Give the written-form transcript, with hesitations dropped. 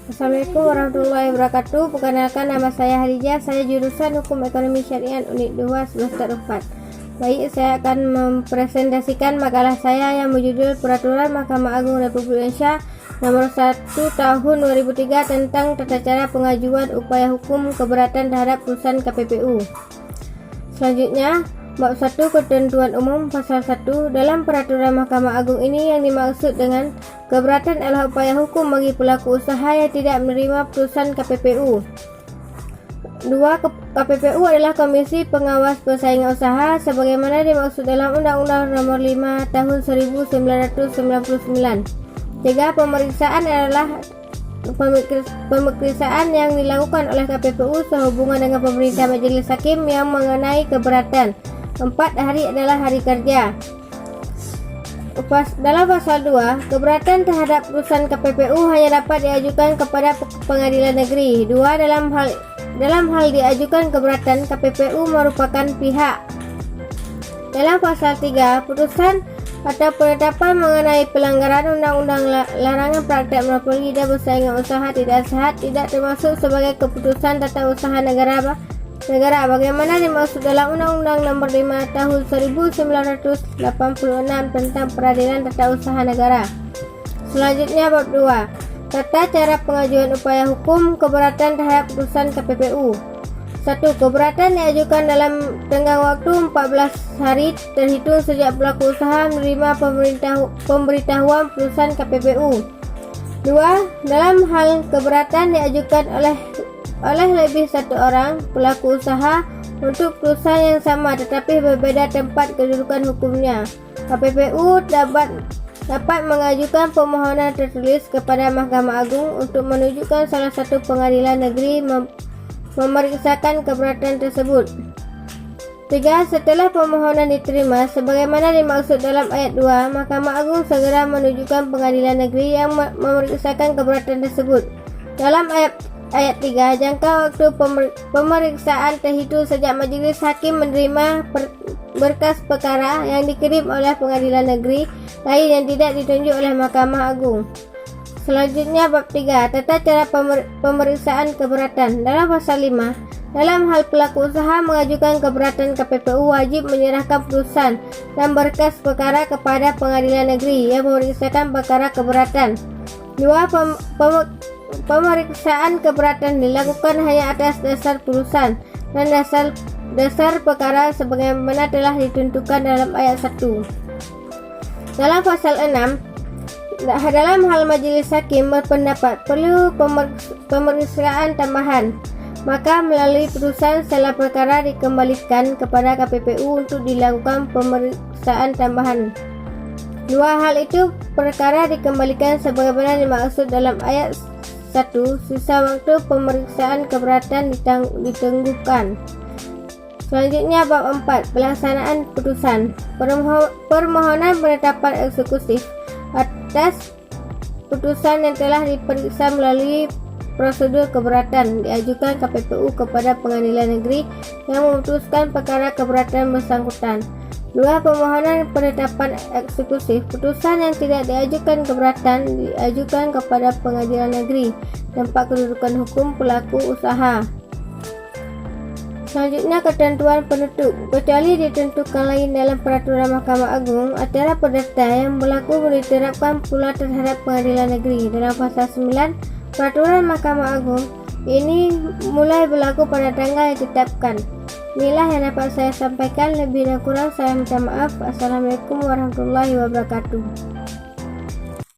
Assalamualaikum warahmatullahi wabarakatuh. Perkenalkan, nama saya Harijah. Saya jurusan Hukum Ekonomi Syariah Unit 2 semester 4. Baik, saya akan mempresentasikan makalah saya yang berjudul Peraturan Mahkamah Agung Republik Indonesia Nomor 1 Tahun 2003 tentang tata cara pengajuan upaya hukum keberatan terhadap putusan KPPU. Selanjutnya, Bab 1 Ketentuan Umum Pasal 1. Dalam peraturan Mahkamah Agung ini yang dimaksud dengan keberatan adalah upaya hukum bagi pelaku usaha yang tidak menerima putusan KPPU. 2. KPPU adalah Komisi Pengawas Persaingan Usaha sebagaimana dimaksud dalam Undang-Undang Nomor 5 Tahun 1999. 3. Pemeriksaan adalah pemeriksaan yang dilakukan oleh KPPU sehubungan dengan pemerintah majelis hakim yang mengenai keberatan. 4. Hari adalah hari kerja. Dalam pasal 2, keberatan terhadap putusan KPPU hanya dapat diajukan kepada pengadilan negeri. 2. Dalam hal diajukan keberatan, KPPU merupakan pihak. Dalam pasal 3, putusan atau penetapan mengenai pelanggaran undang-undang larangan praktek monopoli dan persaingan usaha tidak sehat tidak termasuk sebagai keputusan tata usaha negara bagaimana dimaksud dalam Undang-Undang Nomor 5 Tahun 1986 tentang Peradilan Tata Usaha Negara. Selanjutnya Bab 2. Tata cara pengajuan upaya hukum keberatan terhadap putusan KPPU. 1. Keberatan diajukan dalam tenggang waktu 14 hari terhitung sejak pelaku usaha menerima pemberitahuan putusan KPPU. 2. Dalam hal keberatan diajukan oleh lebih satu orang pelaku usaha untuk putusan yang sama tetapi berbeda tempat kedudukan hukumnya, KPPU dapat mengajukan permohonan tertulis kepada Mahkamah Agung untuk menunjukkan salah satu pengadilan negeri memeriksakan keberatan tersebut. 3. Setelah permohonan diterima sebagaimana dimaksud dalam ayat 2, Mahkamah Agung segera menunjukkan pengadilan negeri yang memeriksakan keberatan tersebut. Dalam ayat 3, jangka waktu pemeriksaan terhitung sejak majelis hakim menerima berkas perkara yang dikirim oleh pengadilan negeri lain yang tidak ditunjuk oleh Mahkamah Agung. Selanjutnya Bab 3. Tata cara pemeriksaan keberatan. Dalam pasal 5, dalam hal pelaku usaha mengajukan keberatan, KPPU wajib menyerahkan putusan dan berkas perkara kepada pengadilan negeri yang memeriksakan perkara keberatan. 2. Pemeriksaan keberatan dilakukan hanya atas dasar putusan dan dasar perkara sebagaimana telah ditentukan dalam ayat 1. Dalam pasal 6, dalam hal majelis hakim berpendapat perlu pemeriksaan tambahan, maka melalui putusan setelah perkara dikembalikan kepada KPPU untuk dilakukan pemeriksaan tambahan. 2 hal itu perkara dikembalikan sebagaimana dimaksud dalam ayat 1. Sisa waktu pemeriksaan keberatan ditangguhkan. Selanjutnya Bab 4. Pelaksanaan putusan. Permohonan penetapan eksekutif atas putusan yang telah diperiksa melalui prosedur keberatan diajukan KPPU kepada pengadilan negeri yang memutuskan perkara keberatan bersangkutan. 2. Permohonan penetapan eksekutif. Putusan yang tidak diajukan keberatan diajukan kepada pengadilan negeri tempat kedudukan hukum pelaku usaha. Selanjutnya ketentuan penutup. Kecuali ditentukan lain dalam peraturan Mahkamah Agung, acara perdata yang berlaku boleh diterapkan pula terhadap pengadilan negeri. Dalam pasal 9 peraturan Mahkamah Agung ini mulai berlaku pada tanggal yang ditetapkan. Inilah yang dapat saya sampaikan, lebih dan kurang saya minta maaf. Assalamualaikum warahmatullahi wabarakatuh.